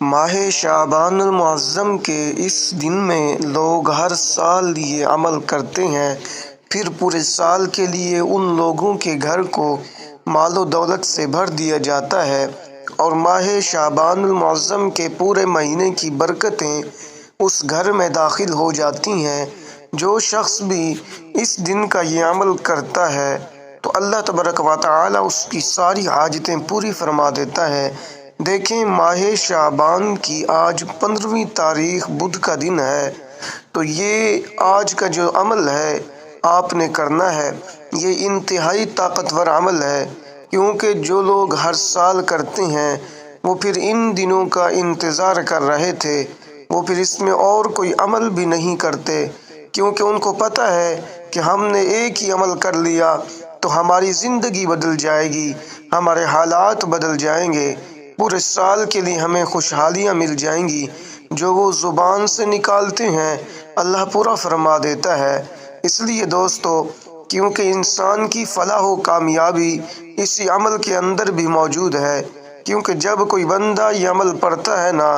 ماہ شعبان المعظم کے اس دن میں لوگ ہر سال یہ عمل کرتے ہیں، پھر پورے سال کے لیے ان لوگوں کے گھر کو مال و دولت سے بھر دیا جاتا ہے، اور ماہ شعبان المعظم کے پورے مہینے کی برکتیں اس گھر میں داخل ہو جاتی ہیں۔ جو شخص بھی اس دن کا یہ عمل کرتا ہے تو اللہ تبارک و تعالی اس کی ساری حاجتیں پوری فرما دیتا ہے۔ دیکھیں، ماہ شعبان کی آج 15ویں تاریخ بدھ کا دن ہے، تو یہ آج کا جو عمل ہے آپ نے کرنا ہے، یہ انتہائی طاقتور عمل ہے، کیونکہ جو لوگ ہر سال کرتے ہیں وہ پھر ان دنوں کا انتظار کر رہے تھے، وہ پھر اس میں اور کوئی عمل بھی نہیں کرتے، کیونکہ ان کو پتہ ہے کہ ہم نے ایک ہی عمل کر لیا تو ہماری زندگی بدل جائے گی، ہمارے حالات بدل جائیں گے، پورے سال کے لیے ہمیں خوشحالیاں مل جائیں گی۔ جو وہ زبان سے نکالتے ہیں اللہ پورا فرما دیتا ہے۔ اس لیے دوستو، کیونکہ انسان کی فلاح و کامیابی اسی عمل کے اندر بھی موجود ہے، کیونکہ جب کوئی بندہ یہ عمل پڑھتا ہے نا،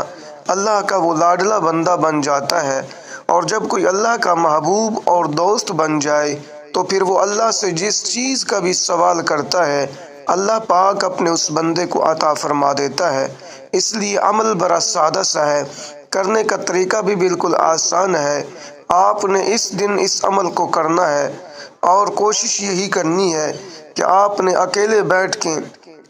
اللہ کا وہ لاڈلا بندہ بن جاتا ہے، اور جب کوئی اللہ کا محبوب اور دوست بن جائے تو پھر وہ اللہ سے جس چیز کا بھی سوال کرتا ہے اللہ پاک اپنے اس بندے کو عطا فرما دیتا ہے۔ اس لیے عمل بڑا سادہ سا ہے، کرنے کا طریقہ بھی بالکل آسان ہے۔ آپ نے اس دن اس عمل کو کرنا ہے، اور کوشش یہی کرنی ہے کہ آپ نے اکیلے بیٹھ کے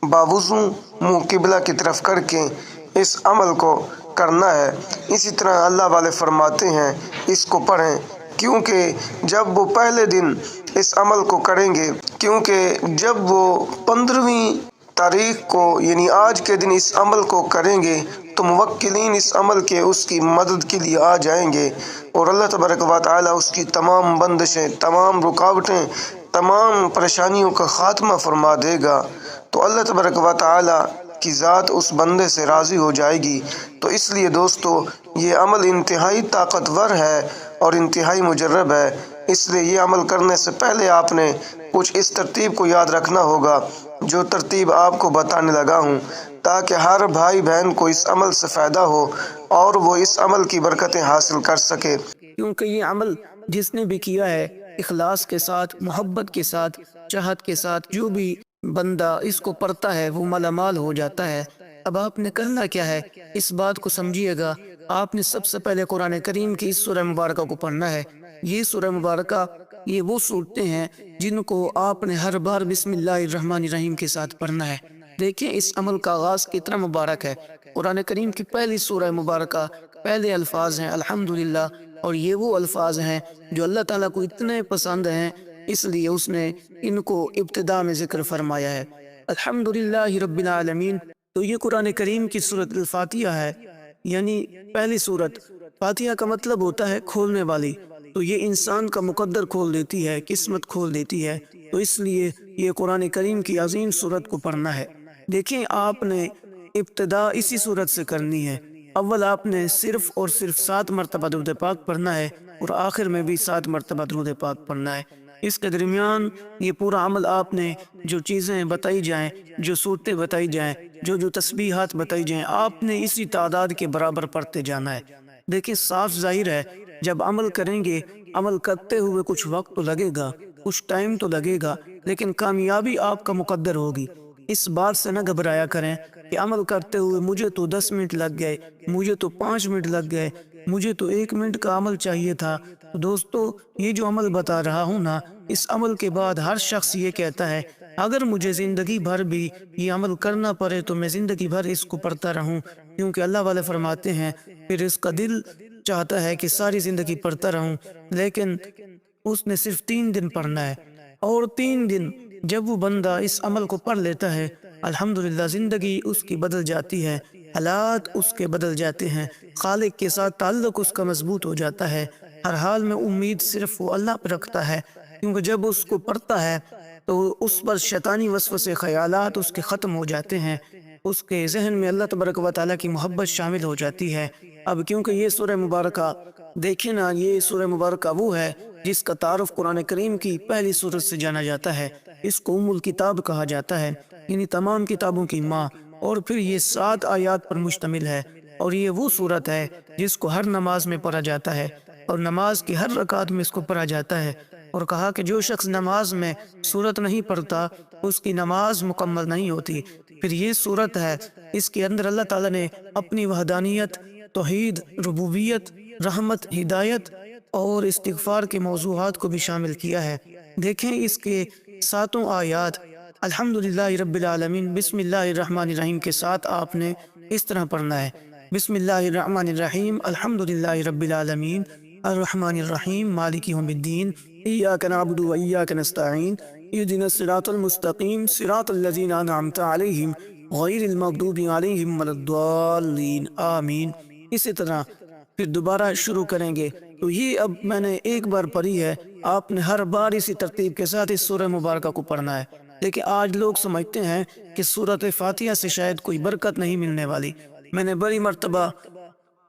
باوضو منہ قبلہ کی طرف کر کے اس عمل کو کرنا ہے۔ اسی طرح اللہ والے فرماتے ہیں اس کو پڑھیں، کیونکہ جب وہ پہلے دن اس عمل کو کریں گے، کیونکہ جب وہ 15ویں تاریخ کو یعنی آج کے دن اس عمل کو کریں گے تو موکلین اس عمل کے اس کی مدد کے لیے آ جائیں گے، اور اللہ تبارک و تعالی اس کی تمام بندشیں، تمام رکاوٹیں، تمام پریشانیوں کا خاتمہ فرما دے گا، تو اللہ تبارک و تعالی کی ذات اس بندے سے راضی ہو جائے گی۔ تو اس لیے دوستو، یہ عمل انتہائی طاقتور ہے اور انتہائی مجرب ہے، اس لیے یہ عمل کرنے سے پہلے آپ نے کچھ اس ترتیب کو یاد رکھنا ہوگا جو ترتیب آپ کو بتانے لگا ہوں، تاکہ ہر بھائی بہن کو اس عمل سے فائدہ ہو اور وہ اس عمل کی برکتیں حاصل کر سکے۔ کیونکہ یہ عمل جس نے بھی کیا ہے اخلاص کے ساتھ، محبت کے ساتھ، چاہت کے ساتھ، جو بھی بندہ اس کو پڑھتا ہے وہ مالا مال ہو جاتا ہے۔ اب آپ نے کرنا کیا ہے، اس بات کو سمجھیے گا۔ آپ نے سب سے پہلے قرآن کریم کی اس سورہ مبارکہ کو پڑھنا ہے۔ یہ سورہ مبارکہ، یہ وہ صورتیں ہیں جن کو آپ نے ہر بار بسم اللہ الرحمن الرحیم کے ساتھ پڑھنا ہے۔ دیکھیں اس عمل کا آغاز کتنا مبارک ہے۔ قرآن کریم کی پہلی سورہ مبارکہ، پہلے الفاظ ہیں الحمدللہ، اور یہ وہ الفاظ ہیں جو اللہ تعالیٰ کو اتنے پسند ہیں، اس لیے اس نے ان کو ابتدا میں ذکر فرمایا ہے، الحمدللہ رب العالمین۔ تو یہ قرآن کریم کی سورۃ الفاتحہ ہے، یعنی پہلی سورت۔ فاتحہ کا مطلب ہوتا ہے کھولنے والی، تو یہ انسان کا مقدر کھول دیتی ہے، قسمت کھول دیتی ہے، تو اس لیے یہ قرآن کریم کی عظیم سورت کو پڑھنا ہے۔ دیکھیں، آپ نے ابتدا اسی سورت سے کرنی ہے۔ اول آپ نے صرف اور صرف 7 مرتبہ درود پاک پڑھنا ہے، اور آخر میں بھی 7 مرتبہ درود پاک پڑھنا ہے۔ اس کے درمیان یہ پورا عمل آپ نے جو چیزیں بتائی جائیں، جو صورتیں بتائی جائیں، جو تسبیحات بتائی جائیں، آپ نے اسی تعداد کے برابر پڑھتے جانا ہے۔ دیکھیں، صاف ظاہر ہے جب عمل کریں گے، عمل کرتے ہوئے کچھ وقت تو لگے گا، کچھ ٹائم تو لگے گا، لیکن کامیابی آپ کا مقدر ہوگی۔ اس بات سے نہ گھبرایا کریں کہ عمل کرتے ہوئے مجھے تو 10 منٹ لگ گئے، مجھے تو 5 منٹ لگ گئے، مجھے تو 1 منٹ کا عمل چاہیے تھا۔ تو دوستو، یہ جو عمل بتا رہا ہوں نا، اس عمل کے بعد ہر شخص یہ کہتا ہے اگر مجھے زندگی بھر بھی یہ عمل کرنا پڑے تو میں زندگی بھر اس کو پڑھتا رہوں، کیونکہ اللہ والے فرماتے ہیں پھر اس کا دل چاہتا ہے کہ ساری زندگی پڑھتا رہوں، لیکن اس نے صرف 3 دن پڑھنا ہے، اور 3 دن جب وہ بندہ اس عمل کو پڑھ لیتا ہے، الحمدللہ زندگی اس کی بدل جاتی ہے، حالات اس کے بدل جاتے ہیں، خالق کے ساتھ تعلق اس کا مضبوط ہو جاتا ہے، ہر حال میں امید صرف وہ اللہ پر رکھتا ہے، کیونکہ جب اس کو پڑھتا ہے تو اس پر شیطانی وسوسے خیالات اس کے ختم ہو جاتے ہیں، اس کے ذہن میں اللہ تبارک و تعالیٰ کی محبت شامل ہو جاتی ہے۔ اب کیونکہ یہ سورہ مبارکہ، دیکھیں نا، یہ سورہ مبارکہ وہ ہے جس کا تعارف قرآن کریم کی پہلی سورت سے جانا جاتا ہے۔ اس کو ام الکتاب کہا جاتا ہے، یعنی تمام کتابوں کی ماں، اور پھر یہ 7 آیات پر مشتمل ہے۔ اور یہ وہ صورت ہے جس کو ہر نماز میں پڑھا جاتا ہے اور نماز کی ہر رکعت میں اس کو پڑھا جاتا ہے، اور کہا کہ جو شخص نماز میں صورت نہیں پڑھتا اس کی نماز مکمل نہیں ہوتی۔ پھر یہ صورت ہے، اس کے اندر اللہ تعالیٰ نے اپنی وحدانیت، توحید، ربوبیت، رحمت، ہدایت اور استغفار کے موضوعات کو بھی شامل کیا ہے۔ دیکھیں اس کے 7 آیات الحمدللہ رب العالمین بسم اللہ الرحمن الرحیم کے ساتھ آپ نے اس طرح پڑھنا ہے: بسم اللہ الرحمن الرحیم الحمدللہ رب العالمین الرحمن الرحیم مالک یوم الدین ایاک نعبد و ایاک نستعین اہدنا الصراط المستقیم صراط الذین انعمت علیہم غیر المغضوب علیہم ولا الضالین آمین۔ اسی طرح پھر دوبارہ شروع کریں گے۔ تو یہ اب میں نے ایک بار پڑھی ہے، آپ نے ہر بار اسی ترتیب کے ساتھ اس سورہ مبارکہ کو پڑھنا ہے۔ لیکن آج لوگ سمجھتے ہیں کہ سورۃ فاتحہ سے شاید کوئی برکت نہیں ملنے والی۔ میں نے بڑی مرتبہ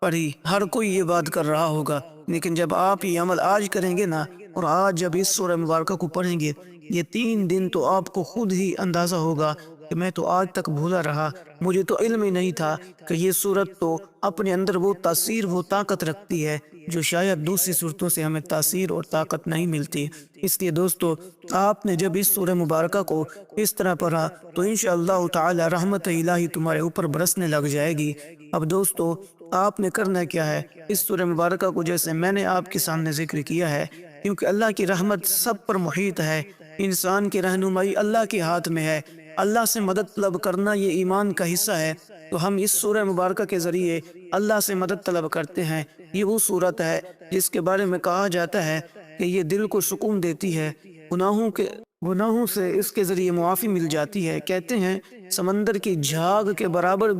پڑھی، ہر کوئی یہ بات کر رہا ہوگا، لیکن جب آپ یہ عمل آج کریں گے نا، اور آج جب اس سورہ مبارکہ کو پڑھیں گے، یہ 3 دن تو آپ کو خود ہی اندازہ ہوگا کہ میں تو آج تک بھولا رہا، مجھے تو علم ہی نہیں تھا کہ یہ سورت تو اپنے اندر وہ تاثیر، وہ طاقت رکھتی ہے جو شاید دوسری صورتوں سے ہمیں تاثیر اور طاقت نہیں ملتی۔ اس لیے دوستو، آپ نے جب اس سورہ مبارکہ کو اس طرح پڑھا تو انشاءاللہ تعالی رحمت الہی تمہارے اوپر برسنے لگ جائے گی۔ اب دوستو، آپ نے کرنا کیا ہے، اس سورہ مبارکہ کو جیسے میں نے آپ کے سامنے ذکر کیا ہے، کیونکہ اللہ کی رحمت سب پر محیط ہے، انسان کی رہنمائی اللہ کے ہاتھ میں ہے، اللہ سے مدد طلب کرنا یہ ایمان کا حصہ ہے۔ تو ہم اس سورہ مبارکہ کے ذریعے اللہ سے مدد طلب کرتے ہیں۔ یہ وہ صورت ہے جس کے بارے میں کہا جاتا ہے کہ یہ دل کو سکون دیتی ہے، گناہوں سے اس کے ذریعے معافی مل جاتی ہے۔ کہتے ہیں سمندر کی جھاگ کے برابر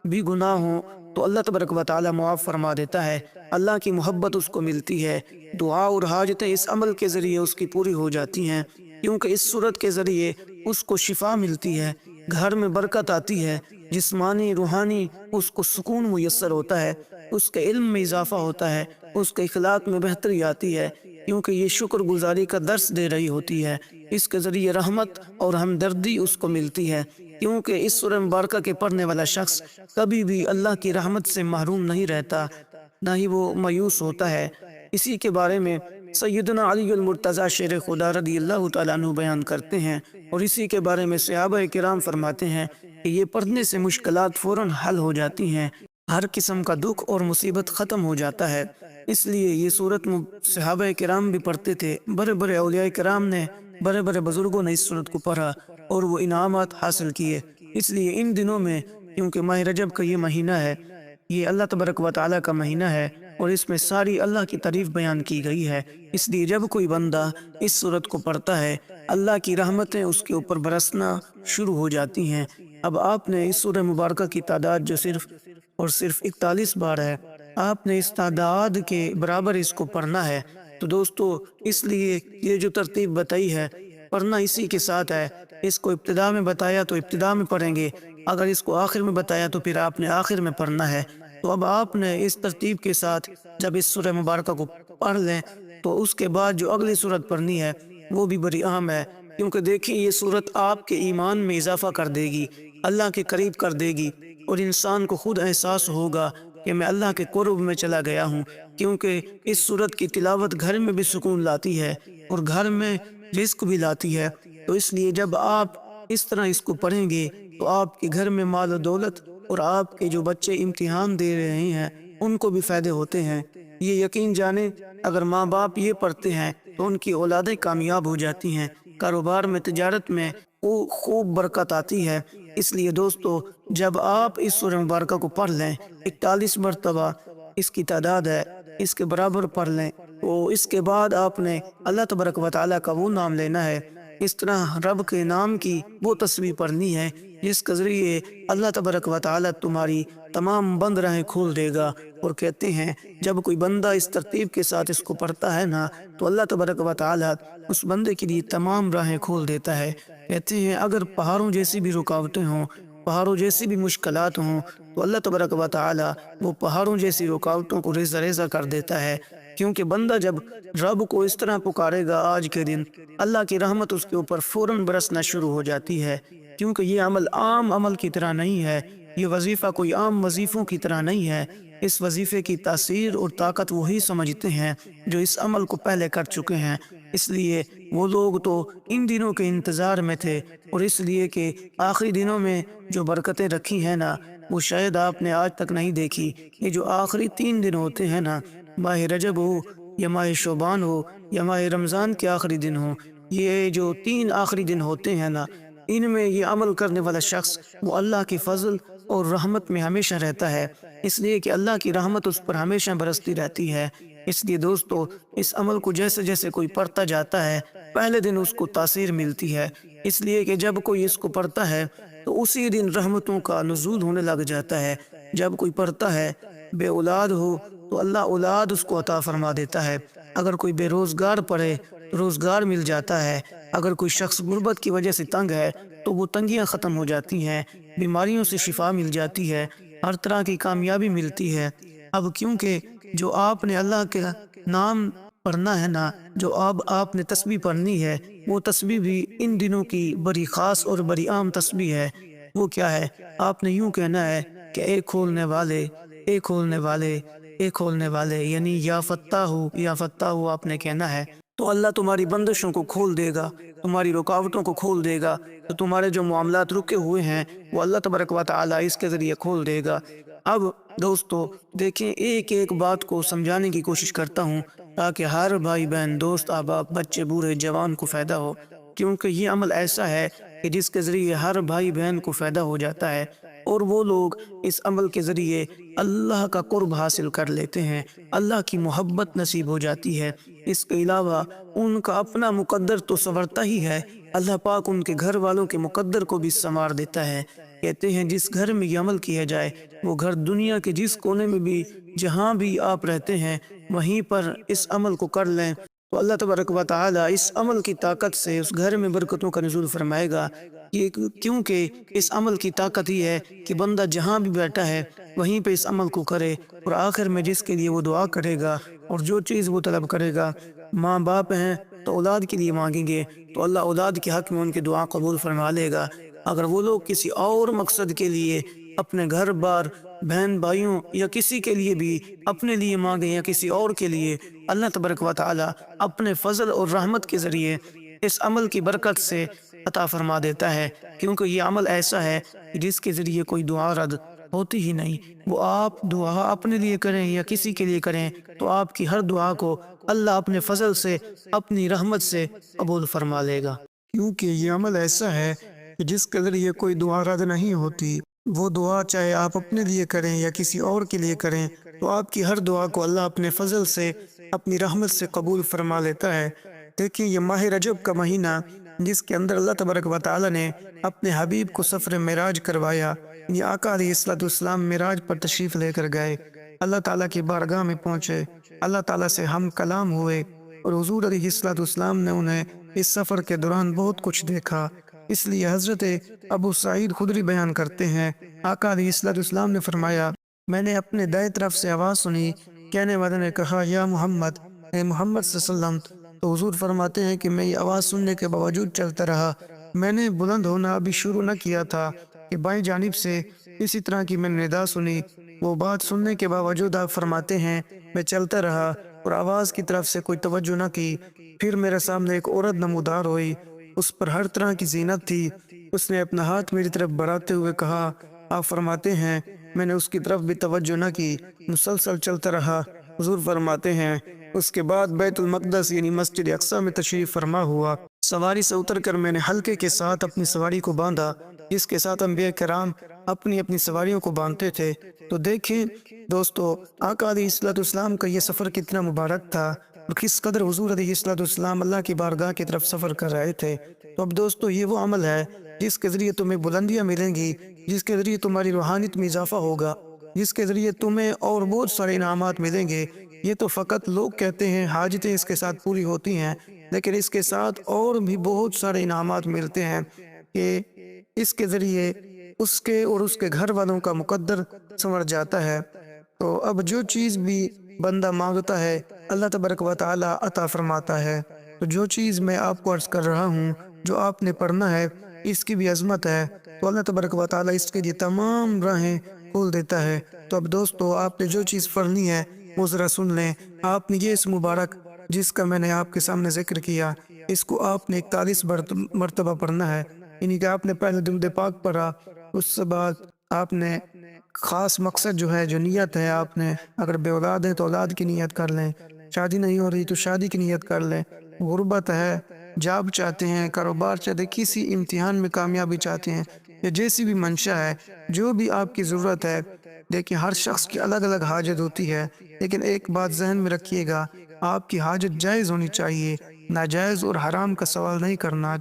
بھی گناہ ہوں تو اللہ تبارک و تعالی معاف فرما دیتا ہے، اللہ کی محبت اس کو ملتی ہے، دعا اور حاجتیں اس عمل کے ذریعے اس کی پوری ہو جاتی ہیں، کیونکہ اس صورت کے ذریعے اس کو شفا ملتی ہے، گھر میں برکت آتی ہے، جسمانی روحانی اس کو سکون میسر ہوتا ہے، اس کے علم میں اضافہ ہوتا ہے، اس کے اخلاق میں بہتری آتی ہے، کیونکہ یہ شکر گزاری کا درس دے رہی ہوتی ہے۔ اس کے ذریعے رحمت اور ہمدردی اس کو ملتی ہے، کیونکہ اس سورہ مبارکہ کے پڑھنے والا شخص کبھی بھی اللہ کی رحمت سے محروم نہیں رہتا، نہ ہی وہ مایوس ہوتا ہے۔ اسی کے بارے میں سیدنا علی المرتضیٰ شیر خدا رضی اللہ تعالیٰ عنہ بیان کرتے ہیں، اور اسی کے بارے میں صحابہ کرام فرماتے ہیں کہ یہ پڑھنے سے مشکلات فوراً حل ہو جاتی ہیں، ہر قسم کا دکھ اور مصیبت ختم ہو جاتا ہے۔ اس لیے یہ صورت صحابہ کرام بھی پڑھتے تھے، بڑے بڑے اولیاء کرام نے، بڑے بڑے بزرگوں نے اس صورت کو پڑھا اور وہ انعامات حاصل کیے۔ اس لیے ان دنوں میں، کیونکہ ماہ رجب کا یہ مہینہ ہے، یہ اللہ تبارک و تعالیٰ کا مہینہ ہے، اور اس میں ساری اللہ کی تعریف بیان کی گئی ہے، اس لیے جب کوئی بندہ اس صورت کو پڑھتا ہے، اللہ کی رحمتیں اس کے اوپر برسنا شروع ہو جاتی ہیں۔ اب آپ نے اس سورہ مبارکہ کی تعداد جو صرف 41 بار ہے، آپ نے اس تعداد کے برابر اس کو پڑھنا ہے۔ تو دوستو، اس لیے یہ جو ترتیب بتائی ہے، پڑھنا اسی کے ساتھ ہے۔ اس کو ابتدا میں بتایا تو ابتدا میں پڑھیں گے، اگر اس کو آخر میں بتایا تو پھر آپ نے آخر میں پڑھنا ہے۔ تو اب آپ نے اس ترتیب کے ساتھ جب اس سورہ مبارکہ کو پڑھ لیں تو اس کے بعد جو اگلی سورت پڑھنی ہے وہ بھی بڑی اہم ہے، کیونکہ دیکھیں یہ سورت آپ کے ایمان میں اضافہ کر دے گی، اللہ کے قریب کر دے گی، اور انسان کو خود احساس ہوگا کہ میں اللہ کے قرب میں چلا گیا ہوں، کیونکہ اس سورت کی تلاوت گھر میں بھی سکون لاتی ہے اور گھر میں رزق بھی لاتی ہے۔ تو اس لیے جب آپ اس طرح اس کو پڑھیں گے تو آپ کے گھر میں مال و دولت اور آپ کے جو بچے امتحان دے رہے ہیں ان کو بھی فائدے ہوتے ہیں۔ یہ یقین جانیں، اگر ماں باپ یہ پڑھتے ہیں تو ان کی اولادیں کامیاب ہو جاتی ہیں، کاروبار میں، تجارت میں خوب برکت آتی ہے۔ اس لیے دوستو، جب آپ اس سورہ مبارکہ کو پڑھ لیں، 41 مرتبہ اس کی تعداد ہے، اس کے برابر پڑھ لیں، تو اس کے بعد آپ نے اللہ تبارک و تعالیٰ کا وہ نام لینا ہے، اس طرح رب کے نام کی وہ تسبیح پڑھنی ہے جس کے ذریعے اللہ تبارک و تعالیٰ تمہاری تمام بند راہیں کھول دے گا۔ اور کہتے ہیں جب کوئی بندہ اس ترتیب کے ساتھ اس کو پڑھتا ہے نا تو اللہ تبارک و تعالیٰ اس بندے کے لیے تمام راہیں کھول دیتا ہے۔ کہتے ہیں اگر پہاڑوں جیسی بھی رکاوٹیں ہوں، پہاڑوں جیسی بھی مشکلات ہوں، تو اللہ تبارک و تعالیٰ وہ پہاڑوں جیسی رکاوٹوں کو ریزہ ریزہ کر دیتا ہے، کیونکہ بندہ جب رب کو اس طرح پکارے گا آج کے دن، اللہ کی رحمت اس کے اوپر فوراً برسنا شروع ہو جاتی ہے، کیونکہ یہ عمل عام عمل کی طرح نہیں ہے، یہ وظیفہ کوئی عام وظیفوں کی طرح نہیں ہے۔ اس وظیفے کی تاثیر اور طاقت وہی سمجھتے ہیں جو اس عمل کو پہلے کر چکے ہیں۔ اس لیے وہ لوگ تو ان دنوں کے انتظار میں تھے، اور اس لیے کہ آخری دنوں میں جو برکتیں رکھی ہیں نا، وہ شاید آپ نے آج تک نہیں دیکھی۔ یہ جو آخری 3 دن ہوتے ہیں نا، ماہ رجب ہو یا ماہ شعبان ہو یا ماہ رمضان کے آخری دن ہو، یہ جو 3 آخری دن ہوتے ہیں نا، ان میں یہ عمل کرنے والا شخص وہ اللہ کی فضل اور رحمت میں ہمیشہ رہتا ہے، اس لیے کہ اللہ کی رحمت اس پر ہمیشہ برستی رہتی ہے۔ اس لیے دوستو، اس عمل کو جیسے جیسے کوئی پڑھتا جاتا ہے، پہلے دن اس کو تاثیر ملتی ہے، اس لیے کہ جب کوئی اس کو پڑھتا ہے تو اسی دن رحمتوں کا نزول ہونے لگ جاتا ہے۔ جب کوئی پڑھتا ہے بے اولاد ہو تو اللہ اولاد اس کو عطا فرما دیتا ہے۔ اگر کوئی بے روزگار پڑے تو روزگار مل جاتا ہے۔ اگر کوئی شخص غربت کی وجہ سے تنگ ہے تو وہ تنگیاں ختم ہو جاتی ہیں، بیماریوں سے شفا مل جاتی ہے، ہر طرح کی کامیابی ملتی ہے۔ اب کیونکہ جو آپ نے اللہ کے نام پڑھنا ہے نا، جو اب آپ نے تسبیح پڑھنی ہے، وہ تسبیح بھی ان دنوں کی بڑی خاص اور بڑی عام تسبیح ہے۔ وہ کیا ہے؟ آپ نے یوں کہنا ہے کہ اے کھولنے والے، اے کھولنے والے، اے کھولنے والے، یعنی یا فتح ہو آپ نے کہنا ہے، تو اللہ تمہاری بندشوں کو کھول دے گا، تمہاری رکاوٹوں کو کھول دے گا، تو تمہارے جو معاملات رکے ہوئے ہیں وہ اللہ تبارک و تعالی اس کے ذریعے کھول دے گا۔ اب دوستو دیکھیں، ایک ایک بات کو سمجھانے کی کوشش کرتا ہوں تاکہ ہر بھائی بہن، دوست، احباب، بچے، بوڑھے، جوان کو فائدہ ہو، کیونکہ یہ عمل ایسا ہے کہ جس کے ذریعے ہر بھائی بہن کو فائدہ ہو جاتا ہے، اور وہ لوگ اس عمل کے ذریعے اللہ کا قرب حاصل کر لیتے ہیں، اللہ کی محبت نصیب ہو جاتی ہے۔ اس کے علاوہ ان کا اپنا مقدر تو سنورتا ہی ہے، اللہ پاک ان کے گھر والوں کے مقدر کو بھی سنوار دیتا ہے۔ کہتے ہیں جس گھر میں یہ عمل کیا جائے، وہ گھر دنیا کے جس کونے میں بھی، جہاں بھی آپ رہتے ہیں، وہیں پر اس عمل کو کر لیں تو اللہ تبارک و تعالی اس عمل کی طاقت سے اس گھر میں برکتوں کا نزول فرمائے گا۔ کیونکہ اس عمل کی طاقت ہی ہے کہ بندہ جہاں بھی بیٹھا ہے وہیں پہ اس عمل کو کرے، اور آخر میں جس کے لیے وہ دعا کرے گا اور جو چیز وہ طلب کرے گا، ماں باپ ہیں تو اولاد کے لیے مانگیں گے تو اللہ اولاد کے حق میں ان کی دعا قبول فرما لے گا۔ اگر وہ لوگ کسی اور مقصد کے لیے، اپنے گھر بار، بہن بھائیوں یا کسی کے لیے بھی اپنے لیے مانگیں یا کسی اور کے لیے، اللہ تبارک و تعالی اپنے فضل اور رحمت کے ذریعے اس عمل کی برکت سے عطا فرما دیتا ہے، کیونکہ یہ عمل ایسا ہے کہ جس کے ذریعے کوئی دعا رد ہوتی ہی نہیں۔ وہ آپ دعا اپنے لیے کریں یا کسی کے لیے کریں تو آپ کی ہر دعا کو اللہ اپنے فضل سے، اپنی رحمت سے قبول فرما لے گا، کیونکہ یہ عمل ایسا ہے کہ جس کے ذریعے کوئی دعا رد نہیں ہوتی۔ وہ دعا چاہے آپ اپنے لیے کریں یا کسی اور کے لیے کریں تو آپ کی ہر دعا کو اللہ اپنے فضل سے، اپنی رحمت سے قبول فرما لیتا ہے۔ دیکھیں، یہ ماہ رجب کا مہینہ جس کے اندر اللہ تبارک و تعالی نے اپنے حبیب کو سفر معراج کروایا، یہ آقا علیہ السلام معراج پر تشریف لے کر گئے، اللہ تعالیٰ کی بارگاہ میں پہنچے، اللہ تعالیٰ سے ہم کلام ہوئے، اور حضور علیہ السلام نے انہیں اس سفر کے دوران بہت کچھ دیکھا۔ اس لیے حضرت ابو سعید خدری بیان کرتے ہیں، آقا علیہ السلام نے فرمایا، میں نے اپنے دائیں طرف سے آواز سنی، کہنے والے نے کہا یا محمد، اے محمد صلی اللہ علیہ وسلم۔ تو حضور فرماتے ہیں کہ میں یہ آواز سننے کے باوجود چلتا رہا، میں نے بلند ہونا ابھی شروع نہ کیا تھا کہ بائیں جانب سے اسی طرح کی میں نے ندا سنی۔ وہ بات سننے کے باوجود آپ فرماتے ہیں میں چلتا رہا اور آواز کی طرف سے کوئی توجہ نہ کی۔ پھر میرے سامنے ایک عورت نمودار ہوئی، اس پر ہر طرح کی زینت تھی، اس نے اپنا ہاتھ میری طرف بڑھاتے ہوئے کہا، آپ فرماتے ہیں میں نے اس کی طرف بھی توجہ نہ کی، مسلسل چلتا رہا۔ حضور فرماتے ہیں اس کے بعد بیت المقدس یعنی مسجد اقصی میں تشریف فرما ہوا، سواری سے اتر کر میں نے حلقے کے ساتھ اپنی سواری کو باندھا، جس کے ساتھ انبیاء کرام اپنی اپنی سواریوں کو باندھتے تھے۔ تو دیکھیں دوستو، آقا علیہ السلام کا یہ سفر کتنا مبارک تھا، اور کس قدر حضور علیہ السلام اللہ کی بارگاہ کی طرف سفر کر رہے تھے۔ تو اب دوستو، یہ وہ عمل ہے جس کے ذریعے تمہیں بلندیاں ملیں گی، جس کے ذریعے تمہاری روحانیت میں اضافہ ہوگا، جس کے ذریعے تمہیں اور بہت سارے انعامات ملیں گے۔ یہ تو فقط لوگ کہتے ہیں حاجتیں اس کے ساتھ پوری ہوتی ہیں، لیکن اس کے ساتھ اور بھی بہت سارے انعامات ملتے ہیں کہ اس کے ذریعے اس کے اور اس کے گھر والوں کا مقدر سنور جاتا ہے۔ تو اب جو چیز بھی بندہ مانگتا ہے اللہ تبارک و تعالی عطا فرماتا ہے۔ تو جو چیز میں آپ کو عرض کر رہا ہوں، جو آپ نے پڑھنا ہے، اس کی بھی عظمت ہے۔ تو تو اللہ تبارک و تعالیٰ اس کے لیے تمام راہیں کھول دیتا ہے۔ تو اب دوستو، آپ نے جو چیز پڑھنی ہے وہ ذرا سن لیں۔ آپ نے یہ اس مبارک جس کا میں نے آپ کے سامنے ذکر کیا، اس کو آپ نے 41 مرتبہ پڑھنا ہے، یعنی کہ آپ نے پہلے درود پاک پڑھا، اس کے بعد آپ نے خاص مقصد جو ہے، جو نیت ہے، آپ نے اگر بے اولاد ہے تو اولاد کی نیت کر لیں، شادی نہیں ہو رہی تو شادی کی نیت کر لیں، غربت ہے، جاب چاہتے ہیں، کاروبار چاہتے ہیں، کسی امتحان میں کامیابی چاہتے ہیں، یا جیسی بھی منشا ہے، جو بھی آپ کی ضرورت ہے۔ دیکھیں، ہر شخص کی الگ الگ حاجت ہوتی ہے، لیکن ایک بات ذہن میں رکھیے گا، آپ کی حاجت جائز ہونی چاہیے، ناجائز اور حرام کا سوال نہیں کرنا۔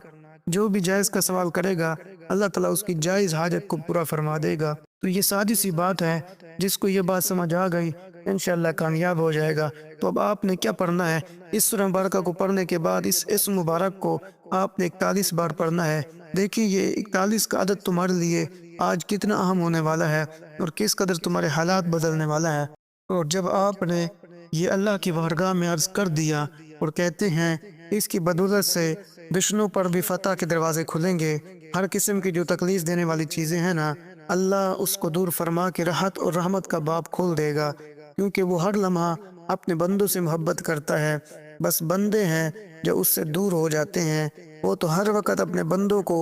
جو بھی جائز کا سوال کرے گا، اللہ تعالیٰ اس کی جائز حاجت کو پورا فرما دے گا۔ تو یہ سادی سی بات ہے، جس کو یہ بات سمجھ آ گئی انشاءاللہ کامیاب ہو جائے گا۔ تو اب آپ نے کیا پڑھنا ہے؟ اس سورہ مبارکہ کو پڑھنے کے بعد اس اسم مبارک کو آپ نے 41 بار پڑھنا ہے۔ دیکھیں، یہ 41 کا عدد تمہارے لیے آج کتنا اہم ہونے والا ہے اور کس قدر تمہارے حالات بدلنے والا ہے۔ اور جب آپ نے یہ اللہ کی بارگاہ میں عرض کر دیا اور کہتے ہیں اس کی بدولت سے دشمنوں پر بھی فتح کے دروازے کھلیں گے، ہر قسم کی جو تکلیف دینے والی چیزیں ہیں نا، اللہ اس کو دور فرما کے راحت اور رحمت کا باب کھول دے گا، کیونکہ وہ ہر لمحہ اپنے بندوں سے محبت کرتا ہے۔ بس بندے ہیں جو اس سے دور ہو جاتے ہیں، وہ تو ہر وقت اپنے بندوں کو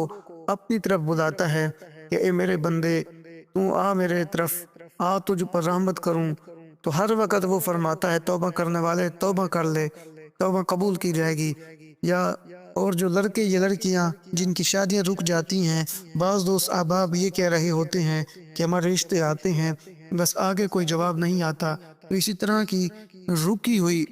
اپنی طرف بلاتا ہے کہ اے میرے بندے، تو آ میرے طرف آ، تجھ پر رحمت کروں۔ تو ہر وقت وہ فرماتا ہے توبہ کرنے والے توبہ کر لے، توبہ قبول کی جائے گی۔ یا اور جو لڑکے یا لڑکیاں جن کی شادیاں رک جاتی ہیں، بعض دوست احباب یہ کہہ رہے ہوتے ہیں کہ ہمارے رشتے آتے ہیں بس آگے کوئی جواب نہیں آتا، تو اسی طرح کی رکی ہوئی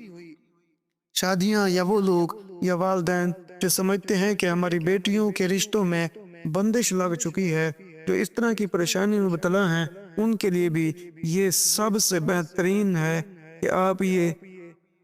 شادیاں، یا وہ لوگ یا والدین جو سمجھتے ہیں کہ ہماری بیٹیوں کے رشتوں میں بندش لگ چکی ہے، جو اس طرح کی پریشانی میں مبتلا ہیں، ان کے لیے بھی یہ سب سے بہترین ہے کہ آپ یہ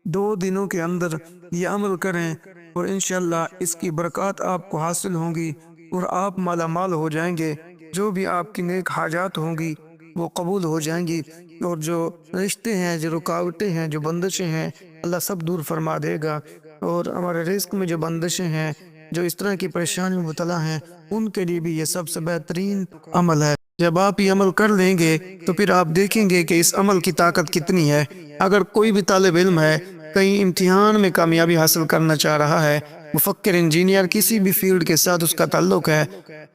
2 دنوں کے اندر یہ عمل کریں، اور انشاءاللہ اس کی برکات آپ کو حاصل ہوں گی اور آپ مالا مال ہو جائیں گے۔ جو بھی آپ کی نیک حاجات ہوں گی وہ قبول ہو جائیں گی، اور جو رشتے ہیں، جو رکاوٹیں ہیں، جو بندشیں ہیں، اللہ سب دور فرما دے گا۔ اور ہمارے رزق میں جو بندشیں ہیں، جو اس طرح کی پریشانی میں مبتلا ہیں، ان کے لیے بھی یہ سب سے بہترین عمل ہے۔ جب آپ یہ عمل کر لیں گے تو پھر آپ دیکھیں گے کہ اس عمل کی طاقت کتنی ہے۔ اگر کوئی بھی طالب علم ہے، کہیں امتحان میں کامیابی حاصل کرنا چاہ رہا ہے، مفکر، انجینئر، کسی بھی فیلڈ کے ساتھ اس کا تعلق ہے،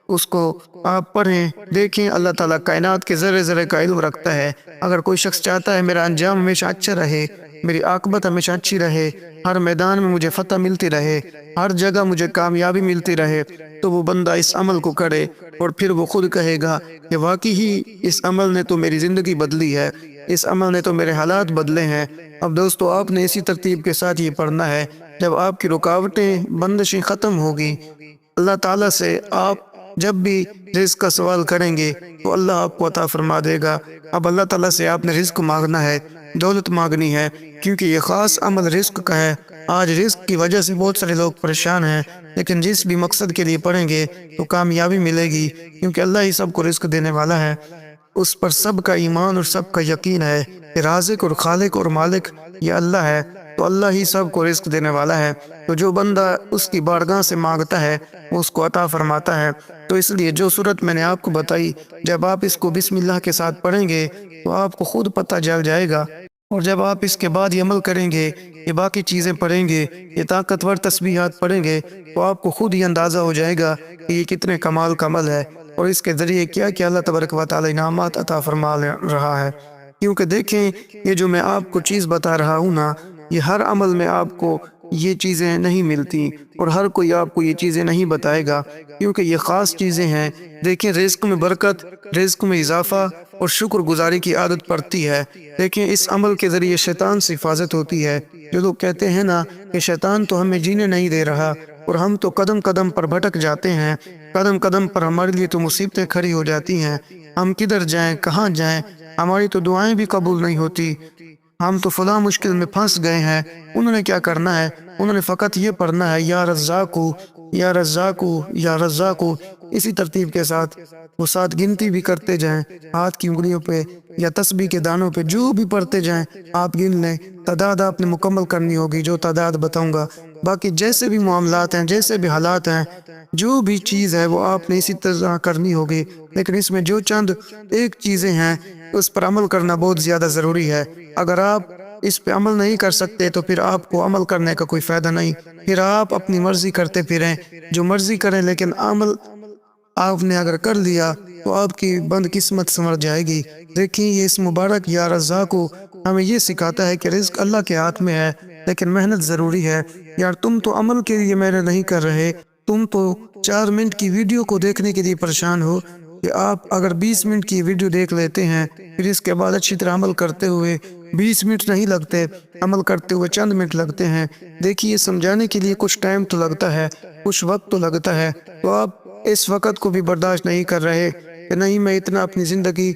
اس کو آپ پڑھیں، دیکھیں، اللہ تعالیٰ کائنات کے ذرے ذرے کا علم رکھتا ہے۔ اگر کوئی شخص چاہتا ہے میرا انجام ہمیشہ اچھا رہے، میری عاقبت ہمیشہ اچھی رہے، ہر میدان میں مجھے فتح ملتی رہے، ہر جگہ مجھے کامیابی ملتی رہے، تو وہ بندہ اس عمل کو کرے، اور پھر وہ خود کہے گا کہ واقعی ہی اس عمل نے تو میری زندگی بدلی ہے، اس عمل نے تو میرے حالات بدلے ہیں۔ اب دوستو، آپ نے اسی ترتیب کے ساتھ یہ پڑھنا ہے۔ جب آپ کی رکاوٹیں، بندشیں ختم ہوگی، اللہ تعالیٰ سے آپ جب بھی رزق کا سوال کریں گے تو اللہ آپ کو عطا فرما دے گا۔ اب اللہ تعالیٰ سے آپ نے رزق مانگنا ہے، دولت مانگنی ہے، کیونکہ یہ خاص عمل رزق کا ہے۔ آج رزق کی وجہ سے بہت سارے لوگ پریشان ہیں، لیکن جس بھی مقصد کے لیے پڑھیں گے تو کامیابی ملے گی، کیونکہ اللہ ہی سب کو رزق دینے والا ہے۔ اس پر سب کا ایمان اور سب کا یقین ہے کہ رازق اور خالق اور مالک یہ اللہ ہے، تو اللہ ہی سب کو رزق دینے والا ہے۔ تو جو بندہ اس کی بارگاہ سے مانگتا ہے وہ اس کو عطا فرماتا ہے۔ تو اس لیے جو صورت میں نے آپ کو بتائی، جب آپ اس کو بسم اللہ کے ساتھ پڑھیں گے تو آپ کو خود پتہ چل جائے گا، اور جب آپ اس کے بعد یہ عمل کریں گے، یہ باقی چیزیں پڑھیں گے، یہ طاقتور تسبیحات پڑھیں گے، تو آپ کو خود ہی اندازہ ہو جائے گا کہ یہ کتنے کمال کا عمل ہے، اور اس کے ذریعے کیا کیا اللہ تبارک و تعالی انعامات عطا فرما رہا ہے۔ کیونکہ دیکھیں، یہ جو میں آپ کو چیز بتا رہا ہوں نا، یہ ہر عمل میں آپ کو یہ چیزیں نہیں ملتی، اور ہر کوئی آپ کو یہ چیزیں نہیں بتائے گا، کیونکہ یہ خاص چیزیں ہیں۔ دیکھیں، رزق میں برکت، رزق میں اضافہ اور شکر گزاری کی عادت پڑتی ہے۔ دیکھیں، اس عمل کے ذریعے شیطان سے حفاظت ہوتی ہے۔ جو لوگ کہتے ہیں نا کہ شیطان تو ہمیں جینے نہیں دے رہا، اور ہم تو قدم قدم پر بھٹک جاتے ہیں، قدم قدم پر ہمارے لیے تو مصیبتیں کھڑی ہو جاتی ہیں، ہم کدھر جائیں، کہاں جائیں، ہماری تو دعائیں بھی قبول نہیں ہوتی، ہم تو فلاں مشکل میں پھنس گئے ہیں۔ انہوں نے کیا کرنا ہے؟ انہوں نے فقط یہ پڑھنا ہے، یا رزاقو، یا رزاقو، یا رزاقو، اسی ترتیب کے ساتھ وہ 7 گنتی بھی کرتے جائیں، ہاتھ کی انگلیوں پہ یا تسبیح کے دانوں پہ جو بھی پڑھتے جائیں، آپ گن لیں۔ تعداد آپ نے مکمل کرنی ہوگی، جو تعداد بتاؤں گا باقی جیسے بھی معاملات ہیں، جیسے بھی حالات ہیں، جو بھی چیز ہے وہ آپ نے اسی طرح کرنی ہوگی، لیکن اس میں جو چند ایک چیزیں ہیں اس پر عمل کرنا بہت زیادہ ضروری ہے۔ اگر آپ اس پہ عمل نہیں کر سکتے تو پھر آپ کو عمل کرنے کا کوئی فائدہ نہیں، پھر آپ اپنی مرضی کرتے پھریں، جو مرضی کریں، لیکن عمل آپ نے اگر کر لیا تو آپ کی بند قسمت سنور جائے گی۔ دیکھیں یہ اس مبارک یا رضا کو ہمیں یہ سکھاتا ہے کہ رزق اللہ کے ہاتھ میں ہے، لیکن محنت ضروری ہے۔ یار تم تو عمل کے لیے محنت نہیں کر رہے، تم تو 4 منٹ کی ویڈیو کو دیکھنے کے لیے پریشان ہو کہ آپ اگر 20 منٹ کی ویڈیو دیکھ لیتے ہیں، پھر اس کے بعد اچھی طرح عمل کرتے ہوئے 20 منٹ نہیں لگتے، عمل کرتے ہوئے چند منٹ لگتے ہیں۔ دیکھیے سمجھانے کے لیے کچھ ٹائم تو لگتا ہے، کچھ وقت تو لگتا ہے، تو آپ اس وقت کو بھی برداشت نہیں کر رہے کہ نہیں میں اتنا اپنی زندگی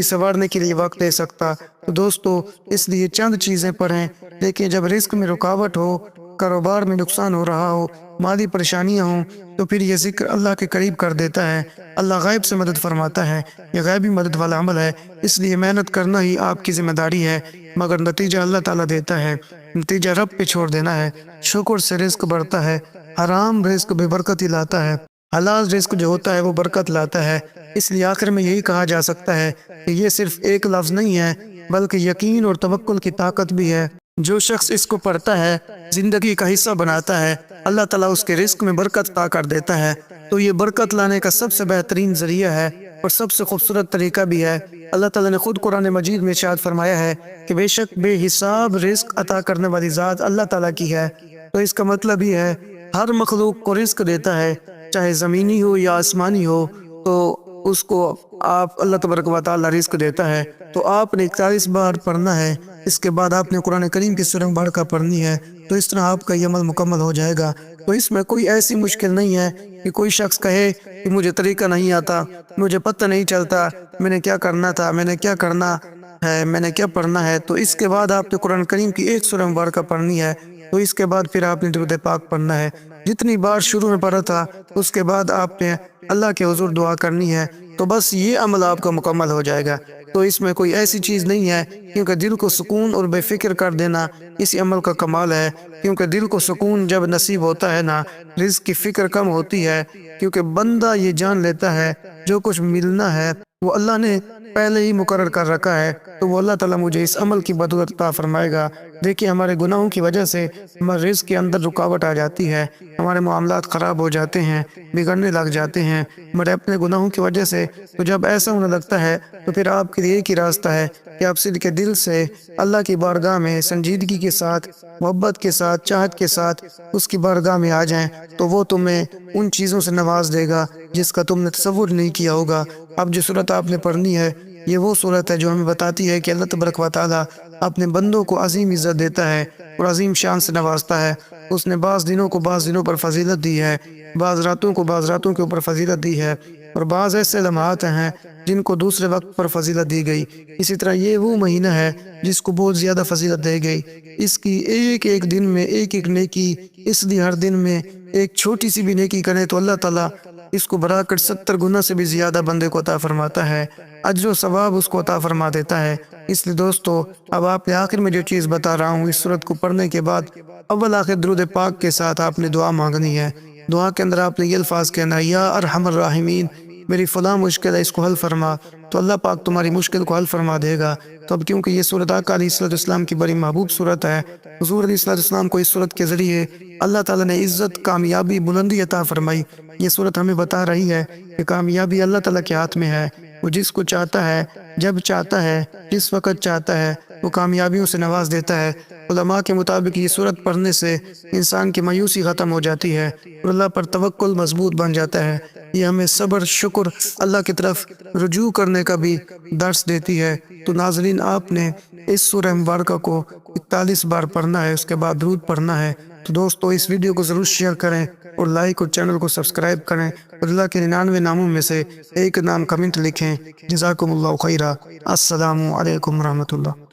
سنوارنے کے لیے وقت دے سکتا۔ تو دوستو اس لیے چند چیزیں پڑھیں، دیکھیں جب رزق میں رکاوٹ ہو، کاروبار میں نقصان ہو رہا ہو، مالی پریشانیاں ہوں، تو پھر یہ ذکر اللہ کے قریب کر دیتا ہے۔ اللہ غیب سے مدد فرماتا ہے، یہ غیبی مدد والا عمل ہے، اس لیے محنت کرنا ہی آپ کی ذمہ داری ہے، مگر نتیجہ اللہ تعالیٰ دیتا ہے، نتیجہ رب پہ چھوڑ دینا ہے۔ شکر سے رزق بڑھتا ہے، حرام رزق بے برکتی لاتا ہے، حلال رزق جو ہوتا ہے وہ برکت لاتا ہے۔ اس لیے آخر میں یہی کہا جا سکتا ہے کہ یہ صرف ایک لفظ نہیں ہے بلکہ یقین اور توکل کی طاقت بھی ہے۔ جو شخص اس کو پڑھتا ہے، زندگی کا حصہ بناتا ہے، اللہ تعالیٰ اس کے رزق میں برکت عطا کر دیتا ہے۔ تو یہ برکت لانے کا سب سے بہترین ذریعہ ہے اور سب سے خوبصورت طریقہ بھی ہے۔ اللہ تعالیٰ نے خود قرآن مجید میں ارشاد فرمایا ہے کہ بے شک بے حساب رزق عطا کرنے والی ذات اللہ تعالیٰ کی ہے۔ تو اس کا مطلب یہ ہے ہر مخلوق کو رزق دیتا ہے، چاہے زمینی ہو یا آسمانی ہو، تو اس کو آپ اللہ تبارک و تعالیٰ رزق دیتا ہے۔ تو آپ نے 41 بار پڑھنا ہے، اس کے بعد آپ نے قرآن کریم کی سورہ مبارکہ پڑھنی ہے، تو اس طرح آپ کا یہ عمل مکمل ہو جائے گا۔ تو اس میں کوئی ایسی مشکل نہیں ہے کہ کوئی شخص کہے کہ مجھے طریقہ نہیں آتا، مجھے پتہ نہیں چلتا میں نے کیا کرنا تھا، میں نے کیا کرنا ہے، میں نے کیا پڑھنا ہے۔ تو اس کے بعد آپ نے قرآن کریم کی ایک سورہ مبارکہ پڑھنی ہے، تو اس کے بعد پھر آپ نے درود پاک پڑھنا ہے۔ جتنی بار شروع میں پڑھا تھا اس کے بعد آپ نے اللہ کے حضور دعا کرنی ہے، تو بس یہ عمل آپ کا مکمل ہو جائے گا۔ تو اس میں کوئی ایسی چیز نہیں ہے، کیونکہ دل کو سکون اور بے فکر کر دینا اسی عمل کا کمال ہے، کیونکہ دل کو سکون جب نصیب ہوتا ہے نا، رزق کی فکر کم ہوتی ہے، کیونکہ بندہ یہ جان لیتا ہے جو کچھ ملنا ہے وہ اللہ نے پہلے ہی مقرر کر رکھا ہے، تو وہ اللہ تعالیٰ مجھے اس عمل کی بدولت عطا فرمائے گا۔ دیکھیے ہمارے گناہوں کی وجہ سے ہمارے رزق کے اندر رکاوٹ آ جاتی ہے، ہمارے معاملات خراب ہو جاتے ہیں، بگڑنے لگ جاتے ہیں ہمارے اپنے گناہوں کی وجہ سے۔ تو جب ایسا ہونے لگتا ہے تو پھر آپ کے لیے ایک ہی راستہ ہے کہ آپ صدق کے دل سے اللہ کی بارگاہ میں سنجیدگی کے ساتھ، محبت کے ساتھ، چاہت کے ساتھ اس کی بارگاہ میں آ جائیں، تو وہ تمہیں ان چیزوں سے نواز دے گا جس کا تم نے تصور نہیں کیا ہوگا۔ اب جو صورت آپ نے پڑھنی ہے یہ وہ صورت ہے جو ہمیں بتاتی ہے کہ اللہ تبارک و تعالیٰ اپنے بندوں کو عظیم عزت دیتا ہے اور عظیم شان سے نوازتا ہے۔ اس نے بعض دنوں کو بعض دنوں پر فضیلت دی ہے، بعض راتوں کو بعض راتوں کے اوپر فضیلت دی ہے، اور بعض ایسے لمحات ہیں جن کو دوسرے وقت پر فضیلت دی گئی۔ اسی طرح یہ وہ مہینہ ہے جس کو بہت زیادہ فضیلت دی گئی، اس کی ایک ایک دن میں ایک ایک نیکی، اس لیے ہر دن میں ایک چھوٹی سی بھی نیکی کرے تو اللہ تعالیٰ اس کو بڑھا کر 70 گنا سے بھی زیادہ بندے کو عطا فرماتا ہے، اجر و ثواب اس کو عطا فرما دیتا ہے۔ اس لیے دوستو اب آپ نے آخر میں جو چیز بتا رہا ہوں، اس صورت کو پڑھنے کے بعد اول آخر درود پاک کے ساتھ آپ نے دعا مانگنی ہے۔ دعا کے اندر آپ نے یہ الفاظ کہنا ہے، یا ارحم الراحمین، میری فلاں مشکل ہے اس کو حل فرما، تو اللہ پاک تمہاری مشکل کو حل فرما دے گا۔ تو اب کیونکہ یہ صورت آقا علیہ الصلوۃ والسلام کی بڑی محبوب صورت ہے، حضور علیہ الصلوۃ والسلام کو اس صورت کے ذریعے اللہ تعالیٰ نے عزت، کامیابی، بلندی عطا فرمائی۔ یہ صورت ہمیں بتا رہی ہے کہ کامیابی اللہ تعالیٰ کے ہاتھ میں ہے، وہ جس کو چاہتا ہے، جب چاہتا ہے، جس وقت چاہتا ہے، وہ کامیابیوں سے نواز دیتا ہے۔ علماء کے مطابق یہ صورت پڑھنے سے انسان کی مایوسی ختم ہو جاتی ہے اور اللہ پر توکل مضبوط بن جاتا ہے۔ یہ ہمیں صبر، شکر، اللہ کی طرف رجوع کرنے کا بھی درس دیتی ہے۔ تو ناظرین آپ نے اس سورہ مبارکہ کو 41 بار پڑھنا ہے، اس کے بعد درود پڑھنا ہے۔ تو دوستو اس ویڈیو کو ضرور شیئر کریں اور لائک اور چینل کو سبسکرائب کریں اور اللہ کے 99 ناموں میں سے ایک نام کمنٹ لکھیں۔ جزاکم اللہ خیرہ۔ السلام علیکم ورحمۃ اللہ۔